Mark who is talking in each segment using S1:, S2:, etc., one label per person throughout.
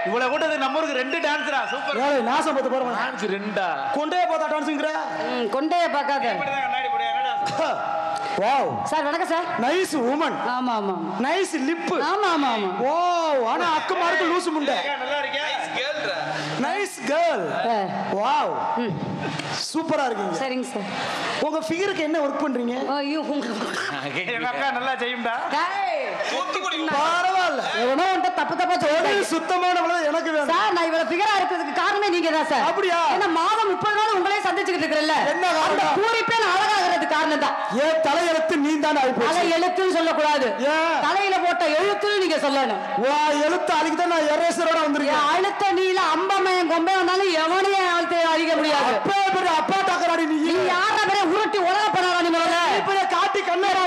S1: இவ்வளவு கூட்டது நம்ம ஊருக்கு 2 டான்ஸ்ரா சூப்பர்.
S2: ஏய் நாசம் பத்து போறோம்.
S1: டான்ஸ் 2
S2: கொண்டே போதா டான்ஸ்ங்கற.
S3: கொண்டே பார்க்காத.
S1: இப்படிதான் கண்ணாடி போடு என்னடா.
S2: வாவ்.
S3: சார் வணக்கம் சார்.
S2: Nice woman.
S3: ஆமா ஆமா.
S2: Nice lip.
S3: ஆமா ஆமா ஆமா.
S2: வாவ் ஆனா அக்க மார்க்கு லூசு முண்டை.
S1: நல்லா இருக்கியா?
S2: Nice girl. வாவ். சூப்பரா இருக்கீங்க.
S3: சரிங்க சார்.
S2: உங்க ஃபிகருக்கு என்ன வர்க் பண்றீங்க?
S3: ஐயோ
S1: எங்க அக்கா நல்லா செய்யும்டா.
S3: டேய்
S2: பரவாயில்ல.
S3: எவனோ வந்து தப்பு தப்பா சொல்றீங்க.
S2: சுத்தமானவள எனக்கு வேணும்.
S3: சார் நான் இவள ஃபிகரா இருக்கிறதுக்கு காரணமே நீங்க தான் சார்.
S2: அப்படியே
S3: ஏன்னா மாதம் 30 நாள் உங்களே சந்திச்சிட்டு இருக்கறல்ல.
S2: என்ன காரணம்?
S3: அந்த பூரிப்பே அழகாகிறது காரணம் தான்.
S2: ஏன் தலையெழுத்து நீ தான் ஆயிப்போச்சு.
S3: தலை எழுத்துன்னு சொல்ல கூடாது. தலையில போட்ட எழுத்துன்னு நீங்க சொல்லணும்.
S2: வா எழுத்து அழிக்க தான் நான் எரேசரோட வந்திருக்கேன்.
S3: அழுத்த நீல அம்பமையன் கொம்பை வந்தாலும் எவனையும் அழிக்க முடியாது.
S2: அப்பா டாக்கறாடி நீ.
S3: நீ யார பேரே உருட்டி உலக பண்ணாடா நீ முதல்ல.
S2: இப்பவே காட்டி கண்ணாடா.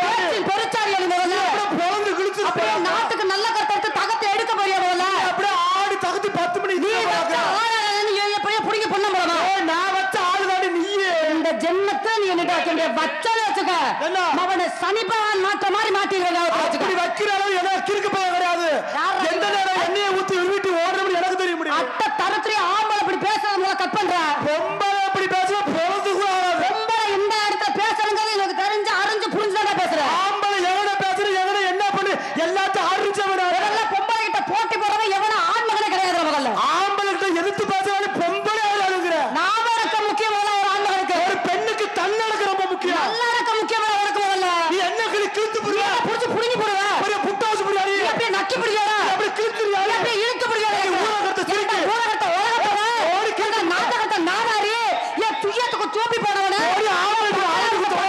S3: பொறுச்சாரி நீ முதல்ல.
S2: பொளந்து கிழிச்சு.
S3: அப்படியே நாட்டுக்கு நல்ல கருத்து தகத்தை எடுக்க போறியா முதல்ல.
S2: அப்படியே ஆடி தகத்தி 10 மணி
S3: நீ வச்ச ஆளு எப்படியே புடிங்க பொண்ண போறமா.
S2: நான் வச்ச ஆளுதாடி நீயே.
S3: இந்த ஜென்மத்தை நீ என்னடா வச்சே வச்சல வச்சுக்க. மவனை சனிபான் மாற்ற மாதிரி மாத்திடுவேன்.
S2: அப்படி வைக்கிற அளவு எனக்கு கிறுக்கு பைய கிடையாது. எந்த நேரம் எண்ணெயை ஊத்தி உருட்டி ஓடுறது எனக்கு தெரிய முடியும்.
S3: அட்ட தரத்திலே ஆம்பளை இப்படி பேசுறது முதல்ல கட் பண்ற.
S2: பொம்பளை இப்படி பேசுற பொழுது கூட
S3: பொம்பளை இந்த இடத்துல பேசுறங்கிறது எனக்கு தெரிஞ்சு அறிஞ்சு புரிஞ்சுதான் பேசுறேன்.
S2: ஆம்பளை எவனை பேசுற எவனை என்ன பண்ணு எல்லாத்தையும் அறிஞ்சவன.
S3: முதல்ல பொம்பளை கிட்ட போட்டி போறவன் எவன ஆண் மகனே கிடையாது முதல்ல.
S2: ஆம்பளை கிட்ட எதிர்த்து பேசுறவன பொம்பளை ஆளுங்கிற.
S3: நாமரக்க முக்கியமான ஒரு ஆண் மகனுக்கு.
S2: ஒரு பெண்ணுக்கு தன்னடக்க ரொம்ப முக்கியம்.
S3: நல்லடக்க முக்கியமான உனக்கு முதல்ல.
S2: நீ என்ன கிழித்து புடியா?
S3: புடிச்சு புடிங்கி போடுவ.
S2: ஒரு புட்டாஸ் புடியாடி.
S3: அப்படியே நக்கி புடியாடா.
S2: அப்படியே கிழித்துறியா?
S3: அப்படியே இழுத்து புடியாடா.
S2: ஊரகத்த சிரிக்கு.
S3: ஊரகத்த உலக போற. ஓடி கேட்ட நாட்டகத்த நாடாரி. ஏ துய்யத்துக்கு தூப்பி போனவனே.
S2: ஓடி ஆவல ஆளுக்கு தோட.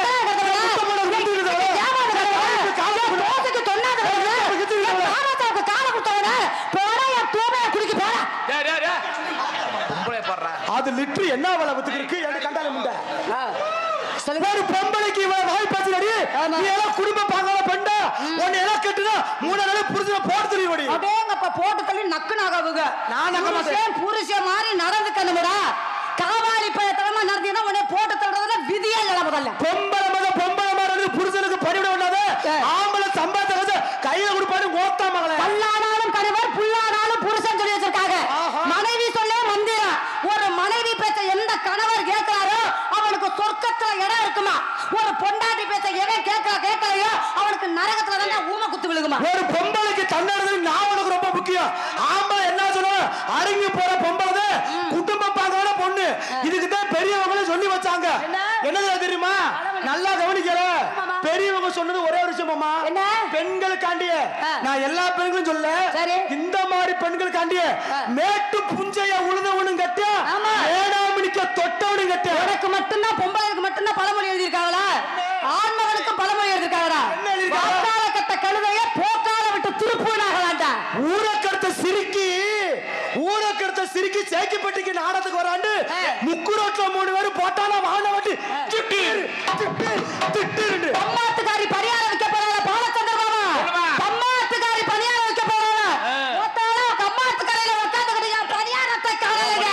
S2: அது லிட்டர் என்ன வேலை வித்துக்கு என்ன கண்டால முண்ட. ஒரு பொம்பளைக்கு இவ்வளவு வாய் பேசுறடி. நீ எல்லாம் குடும்ப பாங்கல பெண்டா. உன்னை எல்லாம் கட்டுனா 3 நாளே புருஷனை போட்டு தள்ளிவடி.
S3: அடேங்கப்பா போட்டு தள்ளி நக்கு நகவுக.
S2: நான் நக்க மாட்டேன்.
S3: புருஷன் மாதிரி நடந்துக்கணும்டா. காவாலி பயத்தனமா நடந்தீனா உன்னை போட்டு தள்ளுறதுல விதியே இல்ல முதல்ல.
S2: பொம்பளை மாதிரி புருஷனுக்கு பணிவிட வேண்டாத. ஆம்பளை சம்பாதிச்ச கையில கொடுப்பாரு ஓத்தா மகளே.
S3: பல்லானாலும் கணவர் புல்லானாலும் புருஷன் சொல்லி வச்சிருக்காங்க. மனைவி சொல்லே மந்திரம். ஒரு மனைவி பேச்ச எந்த கணவர் கேட்கிறாரோ அவனுக்கு சொர்க்கத்துல இடம் இருக்குமா. ஒரு பொண்டாட்டி பேச்ச எவன் கேட்கலையோ அவனுக்கு நரகத்துல தான் ஊமை குத்து விழுகுமா.
S2: ஒரு பொம்பளைக்கு தன்னடது நான் உனக்கு ரொம்ப முக்கியம். ஆம்பளை என்ன சொல்லுவாங்க அடங்கி போற பொம்பளை குடும்ப பாக்கான பொண்ணு. இதுக்குதான் பெரியவங்களும் சொல்லி வச்சாங்க. என்னது தெரியுமா? நல்லா கவனிக்கல. பெரியவங்க சொன்னது ஒரே ஒரு விஷயமாமா. பெண்களுக்காண்டிய நான் எல்லா பெண்களும் சொல்ல. இந்த மாதிரி பெண்களுக்காண்டிய மேட்டு புஞ்சைய உழுதவனும் கட்டியா ஏடாமணிக்க தொட்டவனும் கட்டியா.
S3: உனக்கு மட்டும்தான் பொம்பளைக்கு மட்டும்தான் பழமொழி எழுதியிருக்காங்களா? ஆண்மகனுக்கு பழமொழி எழுதியிருக்காங்களா? வாக்கால கட்ட கழுதைய போக்கால விட்டு திருப்புனாகலாண்டா.
S2: ஊரக்கடுத்த சிரிக்கி சேக்கிப்பட்டிக்கு நாடத்துக்கு வராண்டு முக்குரோட்ல 3 பேரும் போட்டானா வாழ வட்டி
S3: பம்மாத்துக்காரி பரியாரம் வைக்க போறாங்க. பாலச்சந்திர மாமா பம்மாத்துக்காரி பரியாரம் வைக்க போறாங்க. போட்டாலும் கம்மாத்துக்காரியில உட்காந்துக்கிட்டு பரியாரத்தை காணலைங்க.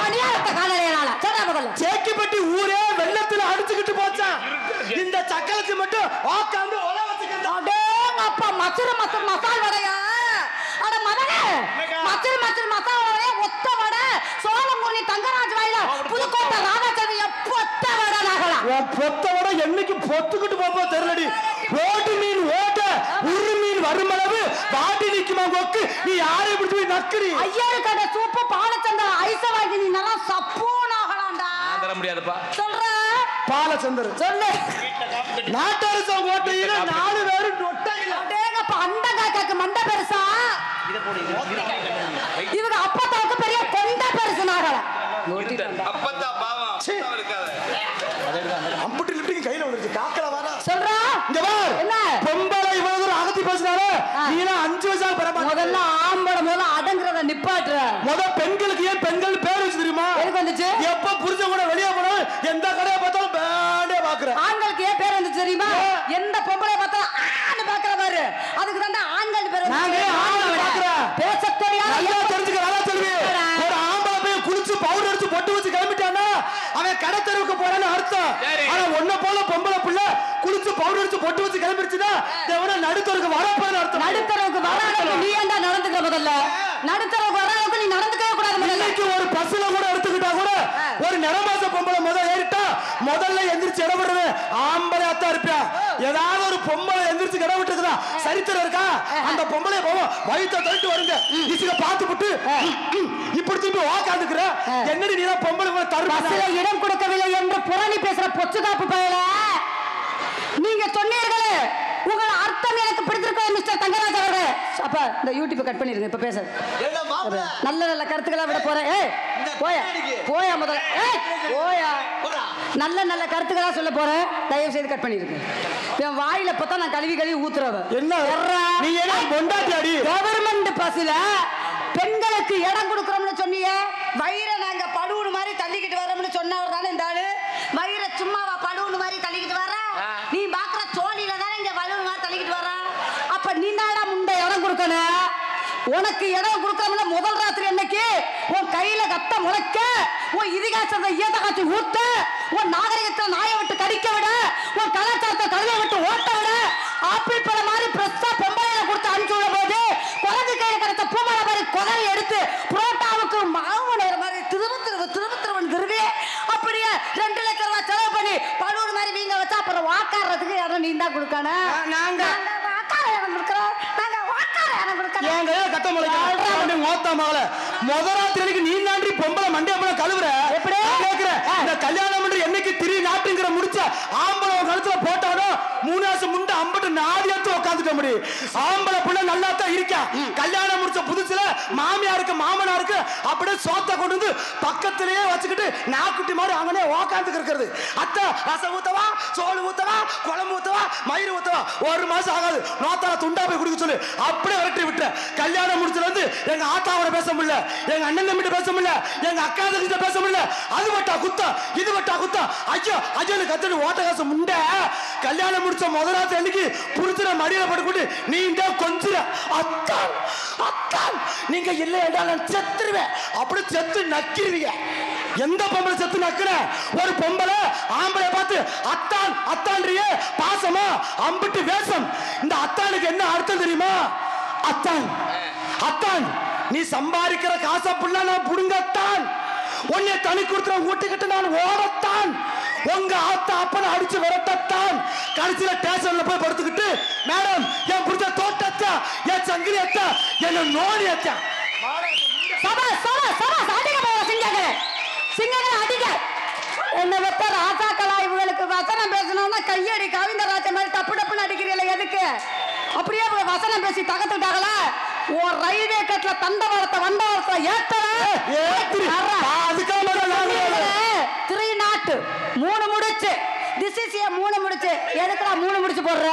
S3: பரியாரத்தை காணலைனால சொல்ற முதல்ல
S2: சேக்கிப்பட்டி ஊரே வெள்ளத்துல அடிச்சுக்கிட்டு போச்சான். இந்த சக்கலத்து மட்டும் உட்காந்து ஒல வச்சுக்கிட்டு
S3: அப்பா மச்சரு மசால் வடையா. அட மகனே மச்சரு மசால் வடையா ஒத்த வடை சோளமுனி தங்கராஜ் வாயில புதுக்கோட்டை ராதாச்சேரி பொத்த வடை நகலாம்.
S2: பொத்த வடை என்னைக்கு பொத்துக்கிட்டு போப்போ தெரியலடி. ஓட்டு மீன் ஓட்ட உரு மீன் வருமளவு வாட்டி நிக்குமா கொக்கு. நீ யாரை பிடிச்சு போய் நக்குறி.
S3: ஐயாரு கடை சூப்பு பாலச்சந்திர ஐச வாங்கி நீ நல்லா சப்பூனாகலாம்டா.
S1: தர முடியாதுப்பா.
S3: சொல்ற
S2: பாலச்சந்திர சொல்லு. நாட்டரச ஓட்டையில 4 பேரும் நொட்டையில.
S3: அடேங்கப்பா அந்த காக்காக்கு மண்ட பெருசா. இவங்க அப்பத்தாவுக்கு பெரிய கொண்ட பெருசு நாகல.
S1: அப்பத்தா பாவம் இருக்காது.
S2: அம்புட்டி லிப்டிங் கையில வந்துருச்சு. காக்கல வர
S3: சொல்றா.
S2: இங்க பார்.
S3: என்ன
S2: பொம்பளை இவ்வளவு தூரம் அகத்தி பேசுறாரு. நீ 5 வருஷம் பரமா.
S3: முதல்ல ஆம்பளை முதல்ல அடங்குறத நிப்பாட்டுற.
S2: பெண்களுக்கு ஏன் பெண்கள் பேர் வச்சு தெரியுமா?
S3: எதுக்கு வந்துச்சு?
S2: எப்ப புருஷன் கூட வெளியே போனா எந்த கடையை பார்த்தாலும் பேண்டே பாக்குற.
S3: ஆண்களுக்கு ஏன் பேர் வந்துச்சு தெரியுமா? எந்த பொம்பளை பார்த்தாலும் ஆன்னு பாக்குற பாரு. அதுக்கு தான் ஆண்கள் பேர்
S2: நாங்க ஆண்கள் பாக்குற.
S3: பேச தெரியாத
S2: நல்லா தெரிஞ்சுக்க. நல்லா சொல்லு. ஒரு ஆம்பளை போய் குளிச்சு பவுடர் அடிச்சு பொட்டு வச்சு கிளம்பிட்டானா அவன் கடை தெருவுக்கு போறான்னு அர்த்தம். ஆனா ஒன்ன போல பொம்பளை புள்ள குளிச்சு பவுடர் அடிச்சு பொட்டு வச்சு கிளம்பிடுச்சுன்னா நடுத்தருக்கு வரப்போன்னு அர்த்தம்.
S3: நடுத்தருக்கு வர அளவுக்கு நீ ஏன்டா நடந்துக்க முதல்ல நடுத்தரவுக்கு வர அளவுக்கு நீ நடந்துக்கவே கூடாது
S2: இன்னைக்கு ஒரு பஸ்ல கூட எடுத்துக்கிட்டா கூட ஒரு நிறமாச பொம்பளை ஏறிட்டா முதல்ல எந்திரிச்சு இடம் விடுறது ஆம்பளை அத்தா இருப்பியா ஏதாவது ஒரு பொம்பளை எந்திரிச்சு இடம் விட்டுருக்குதா சரித்திரம் இருக்கா அந்த பொம்பளை போவோம் வயிற்ற தள்ளிட்டு வருங்க இசுக பார்த்து விட்டு இப்படி திரும்பி வாக்காந்துக்கிற என்னடி நீ தான் பொம்பளை தருவாங்க
S3: இடம் கொடுக்கவில்லை என்று புரணி பேசுற பொச்சுதாப்பு பயல நீங்க சொன்னீர்களே உங்கள் அர்த்தம் எனக்கு பிடித்திருக்க மிஸ்டர் தங்கராஜ் அவர்களே அப்ப இந்த யூடியூப் கட் பண்ணிருங்க இப்ப பேச நல்ல நல்ல கருத்துக்களா விட போறேன் போயா போயா முதல்ல போயா நல்ல நல்ல கருத்துக்களா சொல்ல போறேன் தயவு செய்து கட் பண்ணிருங்க என் வாயில பார்த்தா நான் கழுவி ஊத்துறவ
S2: என்ன நீ என்ன பொண்டாட்டி
S3: கவர்மெண்ட் பஸ்ல பெண்களுக்கு இடம் கொடுக்கறோம்னு சொன்னீங்க வயிற நாங்க படுவுடு மாதிரி தள்ளிக்கிட்டு வரோம்னு சொன்னவர் தானே இந்த ஆளு வயிற சும்மாவா படுவுடு மாதிரி தள்ளிக்கிட்டு வர நீ பாக்குற சோழியில தானே இங்க படுவுடு மாதிரி தள்ளிக்கிட்டு வர அப்ப நீ தாடா முண்டை இடம் கொடுக்கணும் உனக்கு இடம் கொடுக்கறோம்னா முதல் ராத்திரி அன்னைக்கு உன் கையில கத்த முளைக்க உன் இதிகாசத்தை ஈயத்த காட்சி ஊத்த உன் நாகரிகத்தை நாயை விட்டு கடிக்க விட உன் கலாச்சாரத்தை கழுவை விட்டு ஓட்ட விட ஆப்பிள் பழ மாதிரி பிரஸ்தா பொம்பளையில கொடுத்து அனுப்பிச்சு விட போது குழந்தை கையில கிடைத்த பூமலை மாதிரி குதறி எடுத்து புரோட்டாவுக்கு மாவு நேர மாதிரி திருவன் திருவி அப்படியே 2 லட்சம் ரூபாய் செலவு பண்ணி பழுவூர் மாதிரி வீங்க வச்சா அப்புறம் வாக்காடுறதுக்கு இடம் நீ தான் கொடுக்கணும் நாங்க வாக்கார இடம் கொடுக்குறோம் நாங்க வாக்கார இடம் கொடுக்கணும்
S2: என் கையில கட்ட முளைக்க மோத்தா மகள முதராத்திரிக்கு நீ நாண்டி பொம்பளை மண்டியா போல கழுவுற
S3: எப்படி
S2: கேக்குறேன் இந்த கல்யாணம் பண்ற என்னைக்கு திரி நாட்டுங்கிற முடிச்ச ஆம்பளை கழுத்துல போட்டாலும் 3 வருஷம் முண்டை அம்பட்டு நாடி எடுத்து உட்காந்துக்க முடியும் ஆம்பளை புள்ள நல்லா தான் இருக்கா கல்யாணம் முடிச்ச புதுசுல மாமியாருக்கு மாமனாருக்கு அப்படியே சோத்த கொண்டு வந்து பக்கத்திலேயே வச்சுக்கிட்டு நாக்குட்டி மாதிரி அங்கனே உக்காந்துக்கு இருக்கிறது அத்தை ரசம் ஊத்தவா சோறு ஊத்தவா குழம்பு ஊத்தவா மயிறு ஊத்தவா 1 மாசம் ஆகாது நோத்தால துண்டா போய் குடிக்க சொல்லு அப்படியே விரட்டி விட்டு கல்யாணம் முடிச்சதுல இருந்து எங்க ஆத்தாவோட பேச முடியல எங்க அண்ணன் தம்பிட்ட பேச முடியல எங்க அக்கா தங்கச்சிட்ட பேச முடியல அது வட்டா குத்தா இது வட்டா குத்தா ஐயோ ஐயோன்னு கத்துட்டு ஓட்ட காசு முண்டை கல்யாணம் முடிச்ச முதலாத்து அன்னைக்கு புரிச்சுற மடியில பட்டுக்கிட்டு நீ இந்த கொஞ்சம் அத்தான் அத்தான் நீங்க இல்லை என்றால் செத்துருவேன் அப்படி செத்து நக்கிருவீங்க எந்த பொம்பளை செத்து நக்குற ஒரு பொம்பளை ஆம்பளை பார்த்து அத்தான் அத்தான்றியே பாசமா அம்பிட்டு வேஷம் இந்த அத்தானுக்கு என்ன அர்த்தம் தெரியுமா அத்தான் அத்தான் நீ சம்பாதிக்கிற காசை புள்ள நான் புடுங்கத்தான் உன்னை தனி கொடுத்துற ஊட்டிக்கிட்டு நான் ஓடத்தான் உங்க ஆத்தா அப்பனை அடிச்சு விரட்டத்தான் கடைசியில ஸ்டேஷன்ல போய் படுத்துக்கிட்டு மேடம் என் புடிச்ச தோட்டத்தா என் சங்கிலி அத்தா என்ன நோடி அத்தா
S3: சபா சபா சபா அடிக்க போற சிங்கங்களை அடிக்க என்ன வெத்த ராஜாக்களா இவங்களுக்கு வசனம் பேசணும்னா கையடி கவிந்தராஜ மாதிரி டப்பு டப்புன்னு அடிக்கிறீங்களா எதுக்கு அப்படியே அவங்க வசனம் பேசி தகத்துட்டாங்களா ஒரு ரயில்வே கட்ல தண்டவாளத்தை வண்டவாளத்தை திரு நாட்டு 3 முடிச்சு திசிசிய 3 முடிச்சு எதுக்குடா 3 முடிச்சு போடுற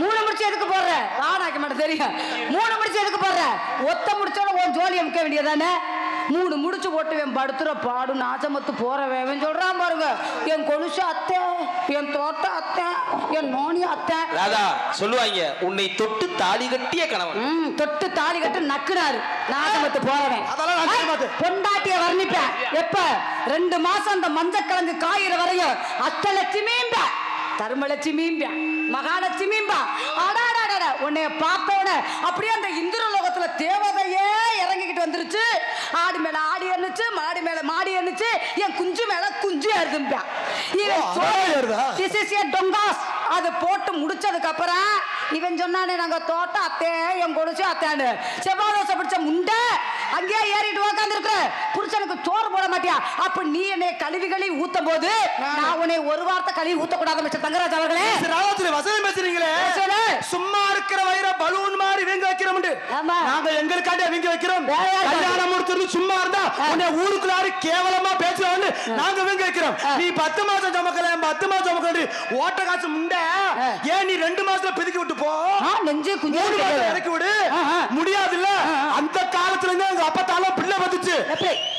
S3: 3 முடிச்சு எதுக்கு போடுற ராணாக்கு மட்டும் தெரியும் 3 முடிச்சு எதுக்கு போடுற ஒத்த முடிச்சோட உன் ஜோலியை முக்க வேண்டியதானே 3 முடிச்சு போட்டு படுத்துற பாடு நாச்சமத்து போறவன் சொல்றான் பாருங்க என் கொலுசு அத்தை என் தோட்ட அத்தை என் நோனி அத்தை
S1: ராதா சொல்லுவாங்க உன்னை தொட்டு தாலி கட்டிய கணவன்
S3: தொட்டு தாலி கட்டு நக்குனாரு நாச்சமத்து போறவன் பொண்டாட்டிய வர்ணிப்பேன் எப்ப 2 மாசம் அந்த மஞ்சக்கிழங்கு காயிற வரையும் அஷ்டலட்சுமிம்பா தர்மலட்சுமிம்பா மகாலட்சுமிம்பா அடாடாடா உன்னைய பார்த்தோட அப்படியே அந்த இந்திரலோகத்துல தேவதையே இறங்கிக்கிட்டு வந்துருச்சு ஆடு மேல ஆடி எண்ணுச்சு மாடி மேல மாடி எண்ணுச்சு என் குஞ்சு மேல குஞ்சு அறுதும்பா அது போட்டு முடிச்சதுக்கு அப்புறம் இவன் சொன்னானே நாங்க தோட்ட அத்தே என் கொடிச்சு அத்தான்னு செவ்வாதோசை பிடிச்ச முண்டை அங்கேயே ஏறிட்டு உட்கார்ந்து இருக்கிற புருஷனுக்கு சோறு போட மாட்டியா அப்ப நீ என்னை கழுவி ஊத்தும் போது நான் உன்னை ஒரு வார்த்தை கழுவி ஊத்தக்கூடாது மிஸ்டர் தங்கராஜ் அவர்களே
S2: வசனம் பேசுறீங்களே சும்மா இருக்கிற வயிற பலூன் மாதிரி வீங்க வைக்கிறோம் நாங்க எங்களுக்காண்டி வீங்க வைக்கிறோம் கல்யாணம் முடிச்சிருந்து சும்மா இருந்தா உன்னை ஊருக்குள்ளாரு கேவலமா பேசுறோம்னு நாங்க வீங்க வைக்கிறோம் நீ 10 மாசம் சமக்கல 10 மாசம் சமக்கல ஓட்ட காசு முண்டை ஏன் நீ 2 மாசத்துல பிதுக்கி விட்டு போ நெஞ்சு குஞ்சு இறக்கி விடு முடியாதுல்ல அந்த காலத்துல இருந்து எங்க அப்பத்தால பிள்ளை பத்துச்சு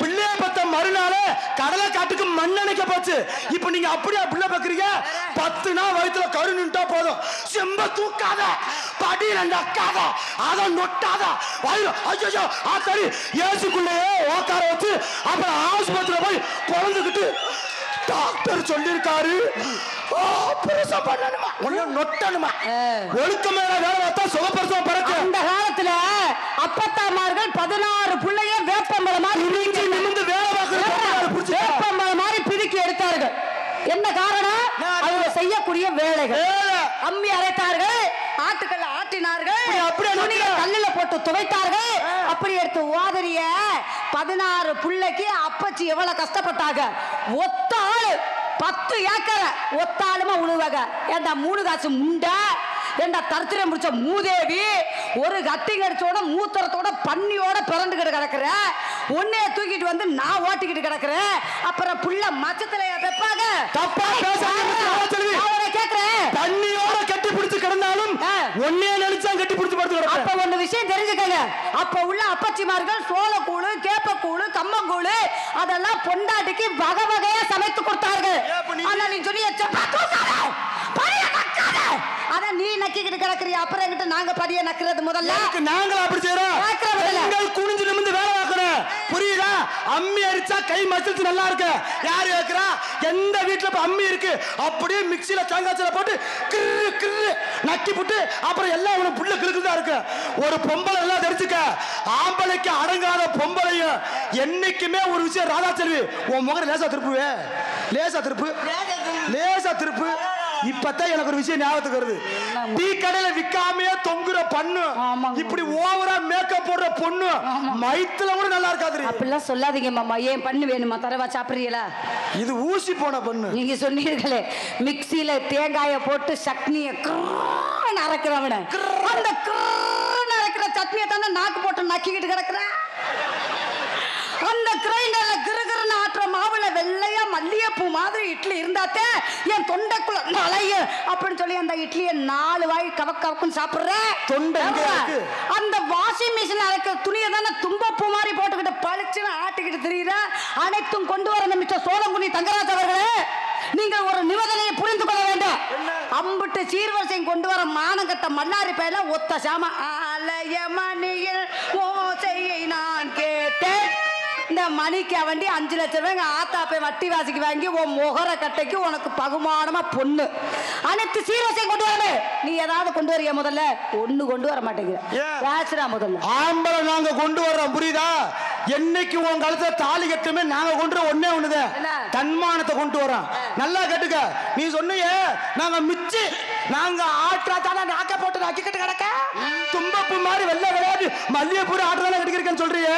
S2: பிள்ளைய பத்த மறுநாள் கடலை காட்டுக்கு மண்ணணைக்க போச்சு இப்ப நீங்க அப்படியே பிள்ளை பக்குறீங்க 10 நாள் வயிற்றுல கரு நின்றா போதும் செம்ப தூக்காத படி நக்காத அத நொட்டாத வயிறு ஐயோ ஆத்தாடி ஏசுக்குள்ளேயே ஓக்கார வச்சு அப்புறம் ஆஸ்பத்திரியில போய் குழந்துக்கிட்டு டாக்டர் சொல்லிருக்காரு ஆபரேஷன் பண்ணணுமா ஒண்ணு நொட்டணுமா ஒழுக்கமே வேலை பார்த்தா சுகப்பிரசவம் பிறக்கும்.
S3: அந்த காலத்துல அப்பத்தாமார்கள் 16 பிள்ளைய வேப்பம்பழம் மாதிரி
S2: நிமிந்து வேலை பார்க்கறது
S3: வேப்பம்பழம் மாதிரி பிதுக்கி எடுத்தார்கள். என்ன காரணம்? அவங்க செய்யக்கூடிய வேலைகள். அம்மி அரைத்தார்கள், ஆட்டுக்கல்ல ஆட்டினார்கள், கல்லுல போட்டு துவைத்தார்கள். அப்படி எடுத்து ஓதரிய 16 பிள்ளைக்கு அப்பச்சி எவ்வளவு கஷ்டப்பட்டாங்க. ஒத்த ஆளு 10 ஏக்கரை ஒத்தாளுமா உழுவாங்க. ஏண்டா 3 காசு முண்டை, ஏண்டா தரித்திரம் முடிச்ச மூதேவி, ஒரு கட்டிங் அடிச்சோட மூத்தரத்தோட பன்னியோட பிறண்டுகிட்டு கிடக்குற, உன்னைய தூக்கிட்டு வந்து நான் ஓட்டிக்கிட்டு கிடக்குறேன். அப்புறம் புள்ள மச்சத்துல வைப்பாங்க.
S2: தப்பா
S3: கேக்குறேன்,
S2: தண்ணியோட கட்டி பிடிச்சு கிடந்தாலும் ஒன்னே நினைச்சா கட்டி பிடிச்சு படுத்து.
S3: அப்ப ஒண்ணு விஷயம் தெரிஞ்சுக்கங்க, அப்ப உள்ள அப்பச்சிமார்கள் சோளக்கூழு, கேப்பக்கூழு, கம்மங்கூழு அதெல்லாம் பொண்டாட்டிக்கு வகை வகையா சமைத்து கொடுத்தார்கள். ஆனா நீ சொல்லி அத நீ நக்கிக்கிட்டு கிடக்குறியா? அப்புறம் என்கிட்ட நாங்க படிய நக்கிறது முதல்ல
S2: நாங்கள அப்படி செய்றோம். பெண்கள் குனிஞ்சு நிமிந்து வேலை பார்க்கணும், புரியுதா? அம்மி அரிச்சா கை மசில்ஸ் நல்லா இருக்கு. யாரு கேக்குறா? எந்த வீட்டுல அம்மி இருக்கு அப்படியே மிக்ஸில தேங்காய்ச்சல போட்டு கிரு கிரு நக்கி போட்டு அப்புறம் எல்லாம் உன புள்ள கிறுக்குதா இருக்கு. ஒரு பொம்பளை எல்லாம் தெரிஞ்சுக்க, ஆம்பளைக்கு அடங்காத பொம்பளையும் என்னைக்குமே ஒரு விஷயம். ராதா செல்வி, உன் முகர லேசா திருப்புவே, லேசா திருப்பு, லேசா திருப்பு. இப்பதான் எனக்கு ஒரு விஷயம் ஞாபகத்துக்கு வருது. டீ கடையில விக்காமையே தொங்குற பண்ணு, இப்படி ஓவரா மேக்கப் போடுற பொண்ணு மைத்துல கூட நல்லா இருக்காது.
S3: அப்படிலாம் சொல்லாதீங்க மாமா. ஏன் பண்ணு வேணுமா? தரவா சாப்பிடுறீங்களா?
S2: இது ஊசி போன பண்ணு.
S3: நீங்க சொன்னீர்களே மிக்ஸில தேங்காய போட்டு சட்னியை அரைக்கிறவன, அந்த அரைக்கிற சட்னியை தானே நாக்கு போட்டு நக்கிக்கிட்டு கிடக்குற. அந்த கிரைண்டர்ல கிருகிருன்னு ஆட்டுற மாவுல வெள்ளையா மல்லிகைப்பூ மாதிரி இட்லி இருந்தாத்தே என் தொண்டைக்குள்ள நலைய அப்படின்னு சொல்லி அந்த இட்லியை 4 வாய் கவக் கவக்குன்னு சாப்பிடுறேன்.
S2: தொண்டை
S3: அந்த வாஷிங் மிஷின் அரைக்கிற துணியை தானே தும்பப்பூ மாதிரி போட்டுக்கிட்டு பளிச்சுன்னு ஆட்டிக்கிட்டு திரியிற. அனைத்தும் கொண்டு வர மிஸ்டர் சோழங்குடி தங்கராஜ் அவர்களே, நீங்கள் ஒரு நிபந்தனையை புரிந்து கொள்ள வேண்டும். அம்பிட்டு சீர்வரிசை கொண்டு வர மானங்கட்ட மல்லாரி பையில ஒத்த சாம ஆலய மணியில் ஓசையை நான் கேட்டேன். இந்த மணிக்கு வண்டி 5 லட்சம் ரூபாய் ஆத்தா போய் வட்டி வாசிக்கு வாங்கி உன் முகர கட்டைக்கு உனக்கு பகுமானமா பொண்ணு அனைத்து சீர்வரிசையும் கொண்டு வரவே. நீ ஏதாவது கொண்டு வரியா? முதல்ல ஒண்ணு கொண்டு வர மாட்டேங்கிற. பேசுறா முதல்ல.
S2: ஆம்பளை நாங்க கொண்டு வர்றோம், புரியுதா? என்னைக்கு உன் கழுத்துல தாலி கட்டுமே நாங்க கொண்டு ஒன்னே ஒண்ணுதான், தன்மானத்தை கொண்டு வரோம். நல்லா கேட்டுக்க. நீ சொன்னியே நாங்க மிச்சி, நாங்க ஆற்றா தானே நாக்க போட்டு நக்கிக்கிட்டு கிடக்க. தும்பப்பு மாதிரி வெள்ளை விளையாடு மல்லிகைப்பூ ஆட்டுறதான கட்டிக்கிறேன்னு சொல்றியே.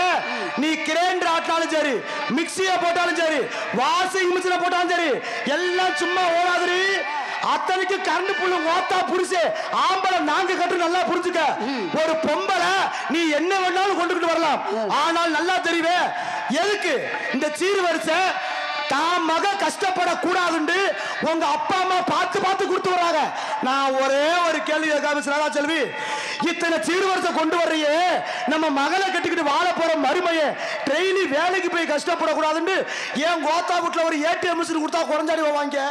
S2: நீ கிரைண்டர் ஆட்டினாலும் சரி, மிக்சியை போட்டாலும் சரி, வாஷிங் மிஷினை போட்டாலும் சரி, எல்லாம் சும்மா ஓடாதுரி. அத்தனைக்கு கரண்ட் புல்லு ஓத்தா புடிச்சு ஆம்பளை நாங்க கட்டு. நல்லா புரிஞ்சுக்க, ஒரு பொம்பளை நீ என்ன வேணாலும் கொண்டுகிட்டு வரலாம், ஆனால் நல்லா தெரியுவே எதுக்கு இந்த சீர்வரிசை தான் மக கஷ்டப்படக்கூடாதுன்னு உங்க அப்பா அம்மா பார்த்து பார்த்து கொடுத்து வர்றாங்க. நான் ஒரே ஒரு கேள்வி கேட்காம செல்வி, இத்தனை சீர்வரிசை கொண்டு வர்றியே, நம்ம மகளை கட்டிக்கிட்டு வாழ போற மருமையை டெய்லி வேலைக்கு போய் கஷ்டப்படக்கூடாதுன்னு ஏன் கோத்தா வீட்டுல ஒரு ஏடிஎம் மிஷின் கொடுத்தா குறைஞ்சாடி வாங்க.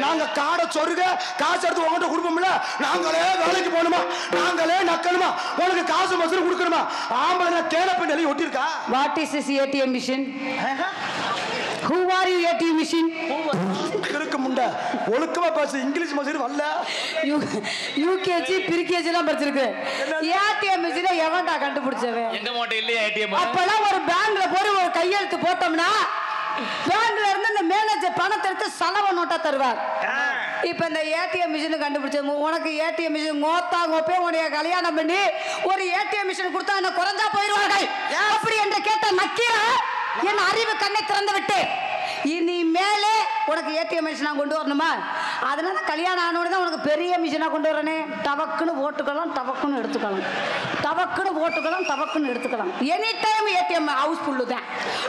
S2: நாங்க காடை சொருக காசு எடுத்து உங்ககிட்ட கொடுப்போம்ல, நாங்களே வேலைக்கு போகணுமா, நாங்களே நக்கணுமா, உனக்கு காசு மசூல் கொடுக்கணுமா? ஆம்பளை கேன பெண் எழுதி ஒட்டிருக்கா.
S3: What is this ATM machine? Who are you ATM machine?
S2: கிறுக்கு முண்டை ஒழுக்கமா பேசு. இங்கிலீஷ் மசீன் வரல.
S3: யூகேஜி பிரிகேஜி எல்லாம் படிச்சிருக்கு. ஏடிஎம் மிஷினை எவன்டா கண்டுபிடிச்சவன்?
S1: எங்க மோட்ட இல்ல ஏடிஎம்.
S3: அப்பலாம் ஒரு பேங்க்ல போய் ஒரு கையெழுத்து போட்டோம்னா பேங்க்ல இருந்து அந்த மேனேஜர் பணத்தை எடுத்து சலவை நோட்டா தருவார். இப்ப இந்த ஏடிஎம் மிஷின் கண்டுபிடிச்சது. உனக்கு ஏடிஎம் மிஷின் கோத்தா கோப்பே உடைய கல்யாணம் பண்ணி ஒரு ஏடிஎம் மிஷின் கொடுத்தா என்ன குறைஞ்சா போயிடுவார்கள் அப்படி என்று கேட்ட நக்கீரா என் அறிவு கண்ணை திறந்து விட்டு இனி மேலே உனக்கு ஏடிஎம் மிஷின் நான் கொண்டு வரணுமா? அதனால கல்யாணம் ஆனோட தான் உனக்கு பெரிய மிஷினா கொண்டு வரனே. டவக்குன்னு ஓட்டுக்கலாம், டவக்குன்னு எடுத்துக்கலாம், டவக்குன்னு ஓட்டுக்கலாம், டவக்குன்னு எடுத்துக்கலாம். Any time ATM house full தான்.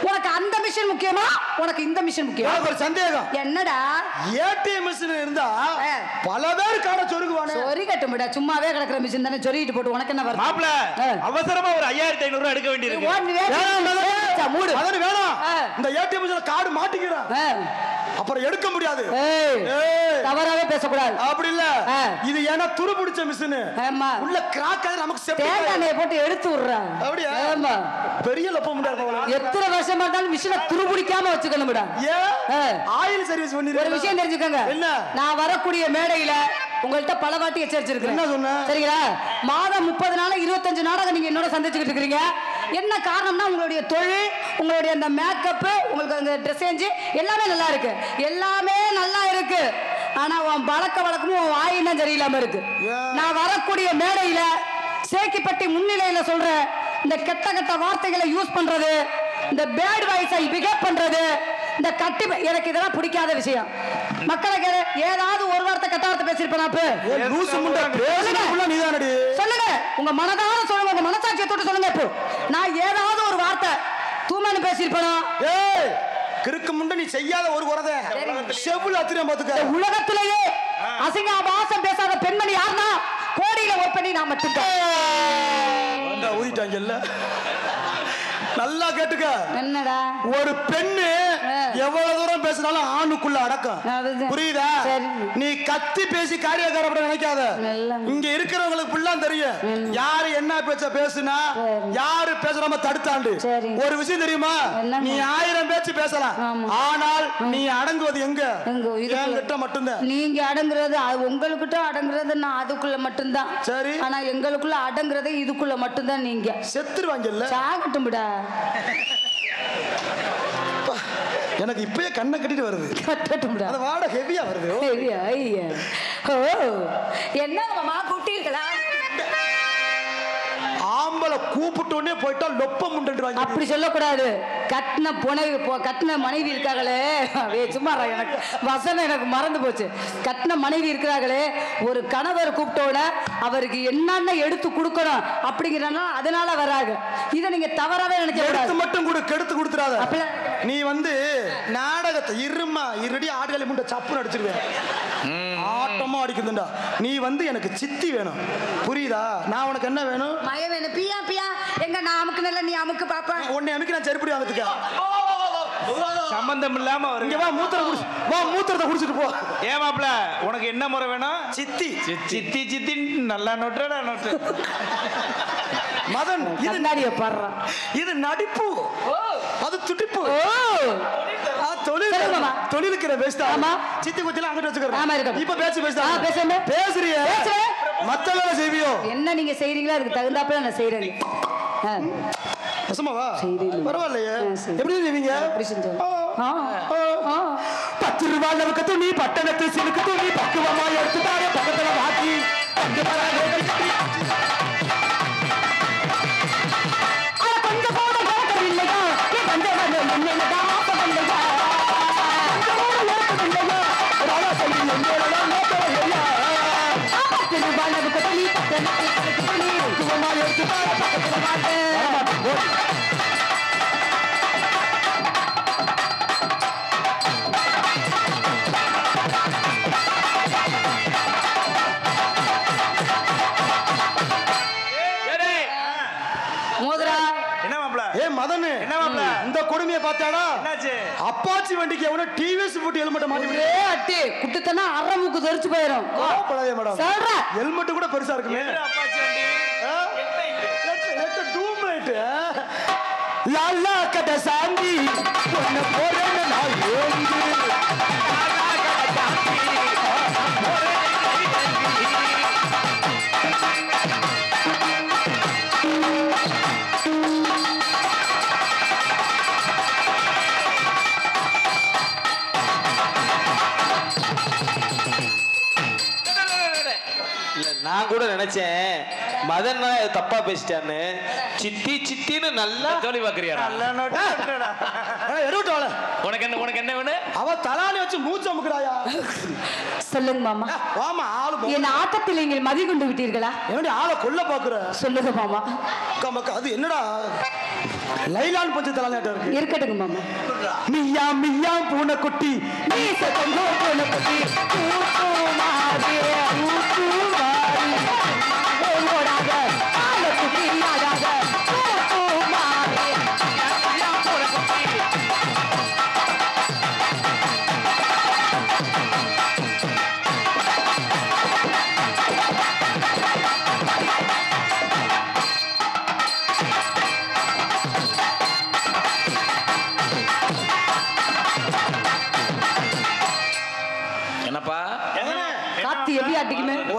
S3: உனக்கு அந்த மிஷின் முக்கியமா, உனக்கு இந்த மிஷின் முக்கியமா?
S2: ஒரு சந்தேகம்.
S3: என்னடா?
S2: ஏடிஎம் மிஷின் இருந்தா பல பேர் காட சொருகுவானே.
S3: சொரி கட்டும்டா, சும்மாவே கிடக்குற மிஷின் தானே சொருகிட்டு போட்டு உனக்கு என்ன வருது?
S1: மாப்ள அவசரமா ஒரு 5500 ரூபாய் எடுக்க வேண்டியிருக்கு.
S2: மூடு. அதன வேணாம். இந்த ஏடிஎம் மிஷின் கார்டு மாட்டிக்கிறேன். அப்புறம் எடுக்க முடியாது.
S3: தவறாவே பேசக்கூடாது.
S2: அப்படி இல்ல, இது ஏன்னா துரு பிடிச்ச மிஷின்.
S3: ஆமா,
S2: உள்ள கிராக் ஆகி நமக்கு
S3: தேங்காய் போட்டு எடுத்து விடுறான். அப்படியே ஆமா, பெரிய லப்ப முடியாது. எத்தனை வருஷமா இருந்தாலும் மிஷினை துரு பிடிக்காம வச்சுக்கணும்டா.
S2: ஆயில் சர்வீஸ் பண்ணி
S3: ஒரு விஷயம் தெரிஞ்சுக்கோங்க. என்ன, நான் வரக்கூடிய மேடையில உங்கள்கிட்ட பல வாட்டி எச்சரிச்சிருக்கேன். என்ன சொன்ன சரிங்களா? மாதம் 30 நாள் 25 நாடகம் நீங்க என்னோட சந்திச்சுக்கிட்டு இருக்கீங்க. என்ன காரணம்னா உங்களுடைய தொழில், உங்களுடைய அந்த மேக்கப், உங்களுக்கு அந்த ட்ரெஸ் சேஞ்ச் எல்லாமே நல்லா இருக்கு, எல்லாமே நல்லா இருக்கு. ஆனா உன் பழக்க வழக்கமும் உன் வாயும் தான் சரியில்லாம இருக்கு. நான் வரக்கூடிய மேடையில சேக்கிப்பட்டி முன்னிலையில சொல்றேன், இந்த கெட்ட கெட்ட வார்த்தைகளை யூஸ் பண்றது, இந்த பேட் வாய்ஸை பிகேவ் பண்றது, இந்த கட்டி, எனக்கு இதெல்லாம் பிடிக்காத விஷயம். மக்களை ஏதாவது ஒரு வார்த்தை கெட்ட வார்த்தை பேசிருப்பேன். சொல்லுங்க, உங்க மனதார சொல்லுங்க, உங்க மனசாட்சியை தொட்டு சொல்லுங்க. இப்போ நான் ஏதாவது ஒரு வார்த்தை தூமன்னு பேசிருப்பேன்.
S2: கிறுக்கு முண்டை நீ செய்யாத ஒரு குறதை செவுல அத்திரம் பாத்துக்க.
S3: உலகத்திலேயே அசிங்க பாசம் பேசாத பெண்மணி யாருன்னா கோடியில ஒரு பெண்ணி நான் மட்டும்தான்.
S2: ஊதிட்டாங்கல்ல, நல்லா கேட்டுக்க.
S3: என்னடா,
S2: ஒரு பெண்ணு எவ்வளவு தூரம் பேசினாலும் ஆணுக்குள்ள அடக்கம், புரியுதா? நீ கத்தி பேசி காரியக்காரப்பட நினைக்காத. இங்க இருக்கிறவங்களுக்கு ஃபுல்லா தெரியும் யாரு என்ன பேச்ச பேசுனா, யாரு பேசுறாம தடுத்தாண்டு. ஒரு விஷயம் தெரியுமா, நீ 1000 பேச்சு பேசலாம், ஆனால் நீ அடங்குவது எங்க? என்கிட்ட மட்டும்தான்.
S3: நீங்க அடங்குறது உங்களுக்கிட்ட அடங்குறது நான் அதுக்குள்ள மட்டும்தான். சரி, ஆனா எங்களுக்குள்ள அடங்குறது இதுக்குள்ள மட்டும்தான். நீங்க செத்துருவாங்கல்ல, சாகட்டும்டா.
S2: எனக்கு இப்பயே கண்ணை கட்டிட்டு வருது.
S3: கட்டட்டும்டா,
S2: அது வாட ஹெவியா வருது.
S3: என்ன மாமா கூட்டிருக்கலாம்?
S2: ஆம்பளை கூப்பிட்டோன்னே போயிட்டா லொப்ப முண்டுவாங்க.
S3: அப்படி சொல்லக்கூடாது. கட்டின மனைவி இருக்காங்களே, சும்மா எனக்கு வசனம் எனக்கு மறந்து போச்சு. கட்டின மனைவி இருக்கிறாங்களே, ஒரு கணவர் கூப்பிட்டோட அவருக்கு என்னென்ன எடுத்து கொடுக்கணும் அப்படிங்கிறனால அதனால வராங்க. இதை நீங்க தவறாவே நினைக்க கூடாது.
S2: மட்டும் கூட கெடுத்து கொடுத்துறாத. நீ நாடகத்தை இருடி ஆடுகளை முண்டை சப்புன்னு அடிச்சிருவேன், ஆட்டமா அடிக்குதுண்டா. நீ எனக்கு சித்தி வேணும், புரியுதா? நான் உனக்கு என்ன வேணும்?
S3: மய வேணும். பியா பியா எங்க நான் அமுக்கு நல்ல நீ அமுக்கு பாப்பா.
S2: உன்னை அமுக்கி நான் செருப்படி வாங்கத்துக்க
S1: சம்பந்தம் இல்லாம
S2: இங்க வா, மூத்திரத்தை குடிச்சிட்டு போ.
S1: ஏமாப்ல, உனக்கு என்ன முறை வேணும்?
S2: சித்தி
S1: சித்தி சித்தி நல்லா நோட்டுடா நோட்டு.
S2: மதன்
S3: இது பாடுறான்,
S2: இது நடிப்பு, அது துடிப்பு. தொழிலுக்கு சித்தி குத்தில அங்கிட்டு வச்சுக்கிறேன். இப்ப பேசுறிய மத்த வேலை செய்வியோ? என்ன நீங்க செய்றீங்களோ அதுக்கு தகுந்தாப்புல நான் செய்யறேன். பரவாயில்லையே, எப்படி செய்வீங்க? 10 ரூபாய் அளவுக்கு துணி, பட்டணத்து சிலுக்கு துணி, பக்குவமா எடுத்துட்டாரு பக்கத்துல வாக்கி. கொஞ்சம் கூட இல்லையா, கொஞ்சம் இந்த கொடுமையை பார்த்தாடா, அப்பாச்சி வண்டிக்கு எவனோ டிவிஎஸ் போட்டு ஹெல்மெட் மாட்டி அட்டி குட்டுத்தனா அரமுக்கு தெரிச்சு போயிடும். ஹெல்மெட் கூட பெருசா இருக்குமே. லாலா கட்ட சாந்தி பொண்ணு போறேன்னு நான் ஏங்கி
S1: நான் கூட நினைச்சேன் மதன் தப்பா பேசிட்டான்னு. சித்தி சித்தின்னு நல்லா சொல்லி பாக்குறியா? உனக்கு என்ன வேணும்?
S2: அவ தலானி வச்சு மூச்சு அமுக்குறாயா?
S3: சொல்லுங்க மாமா.
S2: மாமா ஆளு
S3: என் ஆட்டத்தில் நீங்கள் மதி கொண்டு விட்டீர்களா?
S2: என்னடி ஆளை கொல்ல பாக்குற?
S3: சொல்லுங்க மாமா.
S2: அது என்னடா லைலான் பஞ்ச தலானியாட்டம் இருக்கு.
S3: இருக்கட்டுங்க மாமா.
S2: மியா மியா பூனைக்குட்டி, நீ சத்தங்கோ பூனைக்குட்டி,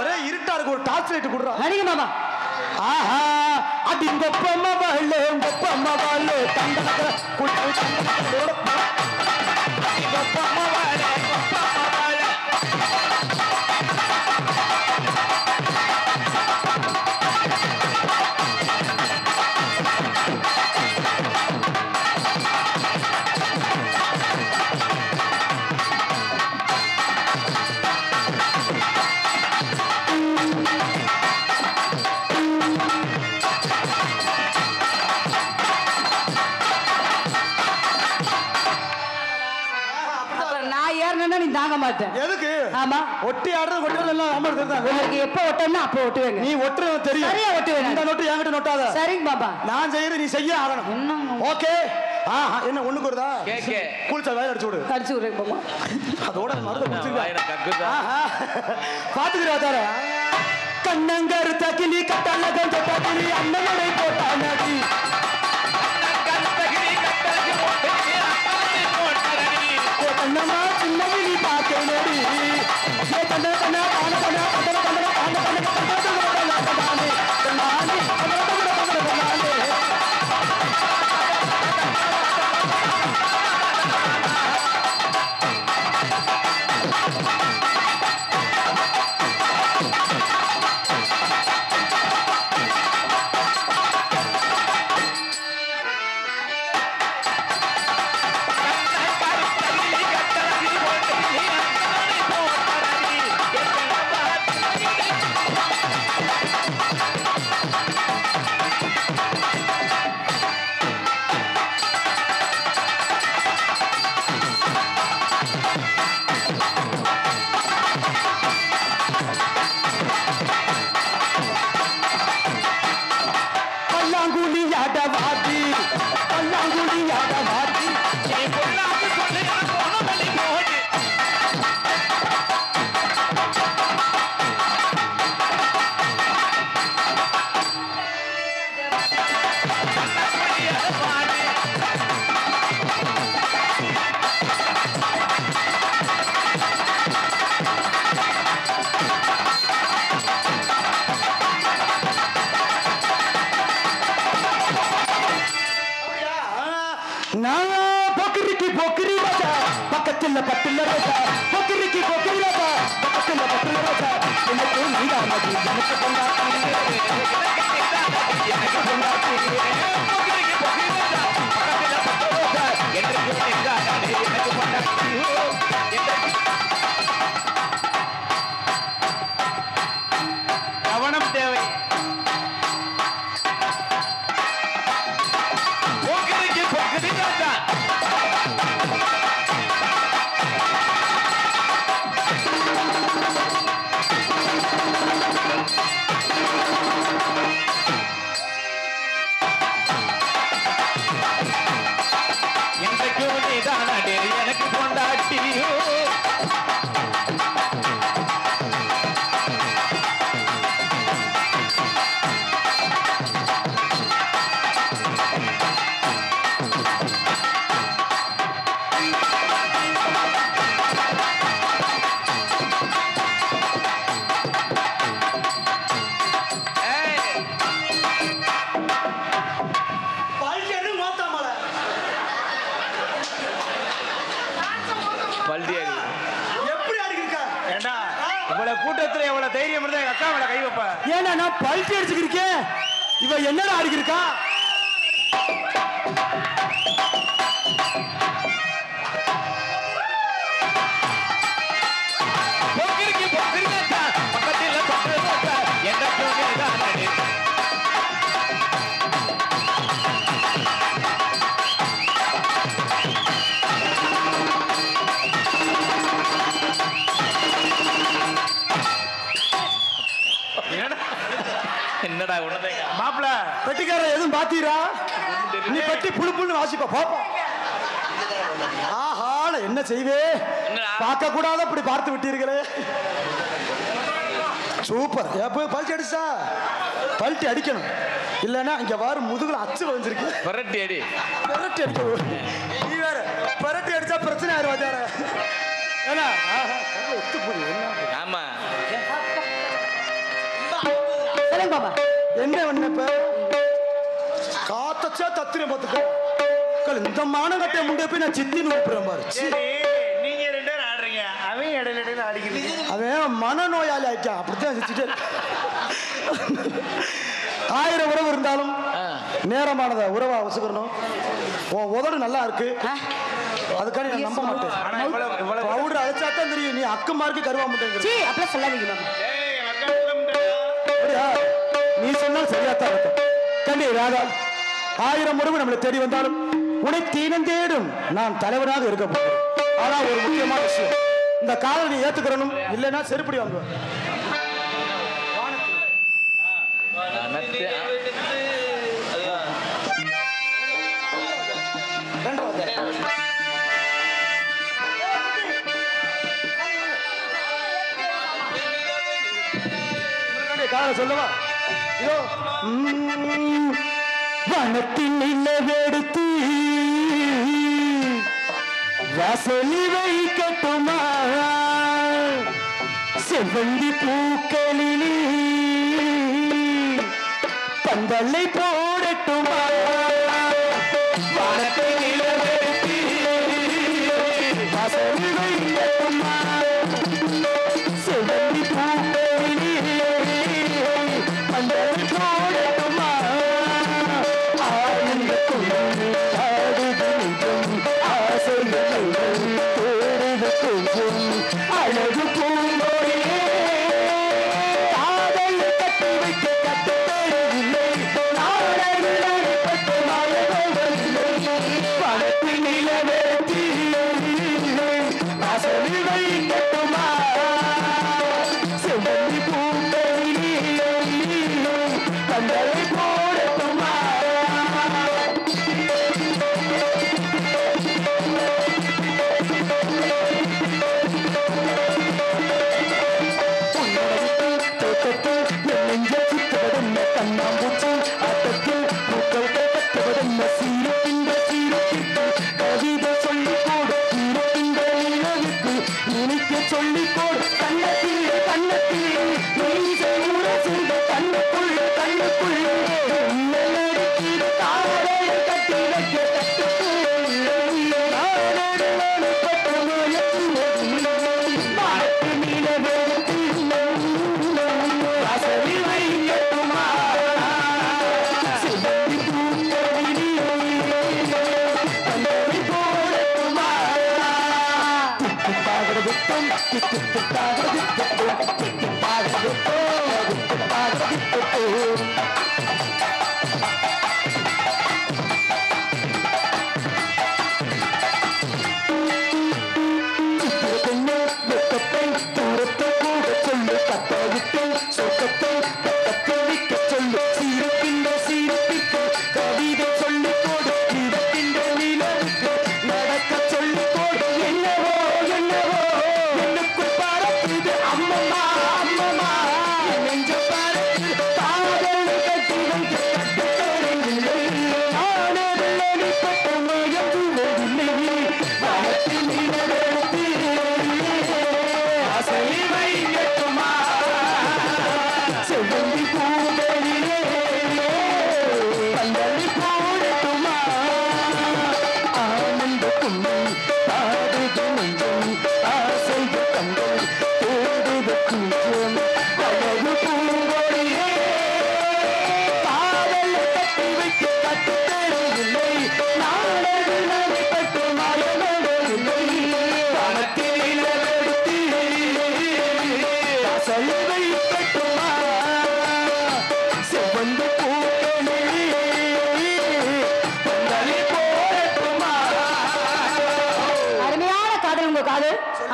S2: ஒரே இருட்டா இருக்கு ஒரு டார்ச் லைட் குடுறா
S3: அடிங்க மாமா
S2: ஆஹா அடி கொப்பம்மா வாழு தண்டனக்கற குட்டி தண்டனக்கற கொப்பம்மா வாழு
S3: நீ தாங்க மாட்டேன்
S2: எதுக்கு
S3: ஆமா
S2: ஒட்டி ஆடுறது ஒட்டுறது எல்லாம் அமர் தெரியும்
S3: உங்களுக்கு எப்ப ஒட்டணும் அப்ப ஒட்டுவேங்க
S2: நீ ஒட்டுறது தெரியும்
S3: சரியா ஒட்டுவேன்
S2: இந்த நோட்டு என்கிட்ட நோட்டாத
S3: சரிங்க பாபா
S2: நான் செய்யறது நீ செய்ய ஆகணும் ஓகே என்ன ஒண்ணுக்கு வருதா குளிச்சா வேலை அடிச்சு விடு
S3: அடிச்சு விடுறேன் பாபா
S2: அதோட மருந்து குடிச்சிருக்கா பாத்துக்கிறா தார கண்ணங்கரு தகிலி கட்டல கஞ்ச தகிலி அண்ணனை போட்டானடி கண்ணமா சின்னவிலி பாக்கேனடி ஏ கண்ண கண்ண கான கண்ண கண்ண கண்ண கண்ண கண்ண கண்ண பக்கத்துல பட்டுல ரோசா பொக்கிரிக்கு பொக்கிரி ரோசா பக்கத்துல பட்டுல ரோசா எனக்கு நீதானடி எனக்கு கொண்டாட்டி எனக்கு கொண்டாட்டி பொக்கிரிக்கு பொக்கிரி ரோசா பக்கத்துல பட்டுல ரோசா எனக்கு நீதானடி எனக்கு கொண்டாட்டி கவனம் தேவை பொக்கிரிக்கு பொக்கிரி ரோசா எனக்கு கொண்டாட்டியோ கூட்டத்துல எவ்வளவு தைரியம் இருந்தா எங்க அக்கா மேல கை வைப்ப ஏன்னா நான் பல்ட்டி அடிச்சுக்கிருக்கேன் இவ என்னடா அடிக்கிருக்கா என்னடா உனதேங்க மாப்ள பெட்டிக்கார எதுவும் பாத்தீரா நீ பெட்டி புளு புளு வாசிப்ப பாப்பா ஆஹா என்ன செய்வே பார்க்க கூடாத அப்படி பார்த்து விட்டீர்களே சூப்பர் எப்போ பல்ட்டி அடிச்சா பல்ட்டி அடிக்கணும் இல்லன்னா இங்க வாரு முதுகுல அச்சு வந்திருக்கு பரட்டி அடி பரட்டி அடிக்க நீ வேற பரட்டி அடிச்சா பிரச்சனை ஆயிரும் வாஜார ஏன்னா ஒத்து போய் ஆமா
S3: சொல்லுங்க பாபா.
S2: என்ன பண்ண இப்ப காத்தச்சா தத்திர பார்த்துக்க இந்த மானங்கட்டை முண்டை போய் நான் சித்தின்னு கூப்பிடுறேன் பாரு.
S4: நீங்க 2 பேரும் ஆடுறீங்க, அவன் இடையில அடிக்கிறீங்க.
S2: அவன் மனநோயாளி ஆயிட்டான், அப்படித்தான் சிரிச்சுட்டு 1000 உறவு இருந்தாலும் நேரமானத உறவா வச்சுக்கணும். உன் உதடு நல்லா இருக்கு, அதுக்காண்டி நான் நம்ப மாட்டேன். பவுடர் அழைச்சாத்தான் தெரியும் நீ அக்குமாருக்கு கருவா மாட்டேங்கிற.
S3: அப்படியே சொல்லாதீங்க மாமா.
S2: நீ சொன்னால் சரியாத்தான் இருக்கும். கண்டி ராதா, 1000 உறவு நம்மளை தேடி வந்தாலும் உன்னை தீனம் தேடும் நான் தலைவனாக இருக்க போகிறேன். ஆனா ஒரு முக்கியமான விஷயம், இந்த காதலை நீ ஏத்துக்கிறனும், இல்லைன்னா செருப்படி வாங்குவேன். காதலை சொல்லவா? இதோ வனத்தின் நிலவெடுத்து வாசலி வைக்கட்டுமா, செவ்வந்தி பூக்களிலே பந்தலை போடட்டுமா, வனத்தின் நிலவெடுத்து வாசலி வைக்கட்டுமா, செவ்வந்தி பூக்களிலே பந்தலை போடட்டுமா, அழகு பூங்கோயிலே காதல் கட்டி வைக்க கட்டுத்தரவில்லை, நாடகப்பட்டு மழை பணத்தில் நிலவேற்றி வாசலி வைக்கட்டுமா, செவ்வந்தி பூங்கோயிலே பந்தலை போடட்டுமா. கண்ணாம்பூச்சி ஆட்டத்தில் பூக்கள் கட்டுவதென்ன, சீரத்தின்ற சீரத்திற்கு கவிதை சொல்லிக் கோடு, சீரத்தின்ற நிலவுக்கு இனிக்க சொல்லிக் கோடு, கண்ணத்திலே கண்ணத்திலே நெய்சை உரசிந்த கண்ணுக்குள் கண்ணுக்குள் காதலை கட்டி வைக்க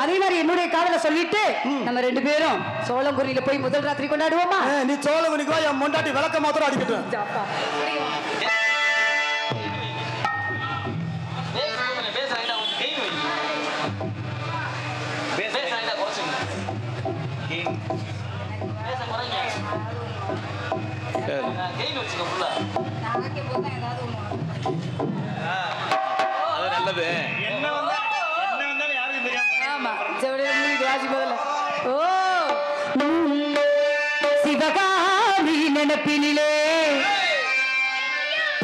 S2: அதே மாதிரி என்னுடைய காதலை சொல்லிட்டு நம்ம 2 பேரும் சோளங்குரியில போய் முதல் ராத்திரி கொண்டாடுவோமா? நீ சோளங்குரிக்கு வா, என் மொண்டாட்டி விளக்க மாத்திரம் அடிக்கட்டும்.
S1: நல்லது.
S3: சிவகாமி நினைப்பினிலே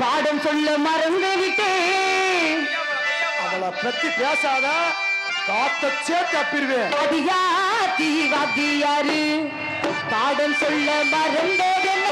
S3: பாடம் சொல்ல மறந்து விட்டேன்.
S2: அவளை பத்தி பேசாத, காத்தச்சே தப்பிடுவேன்.
S3: வாத்தியாரு பாடம் சொல்ல மறந்ததென்ன?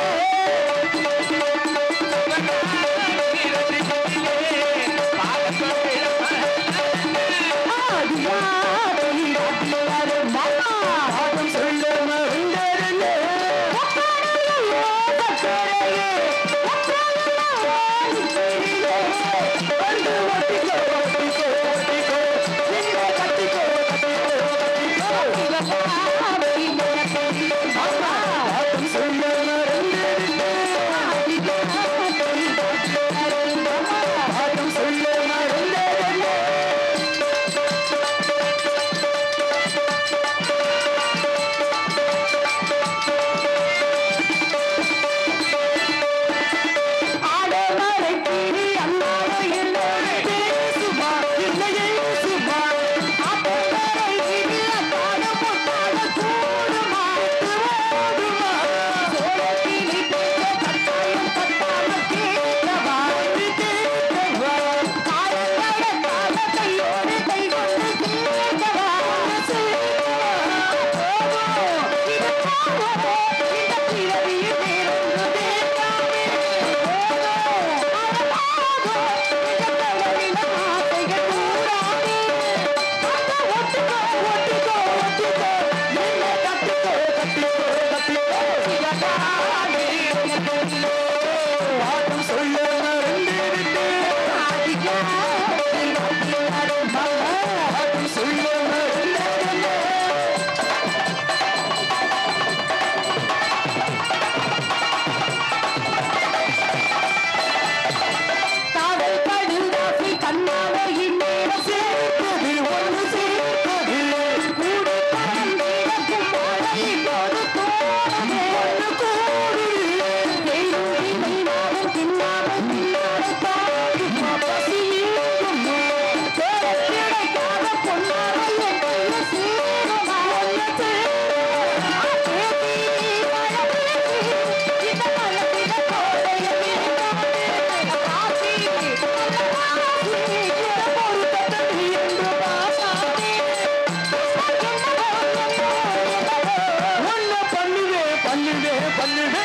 S2: பண்ணுவே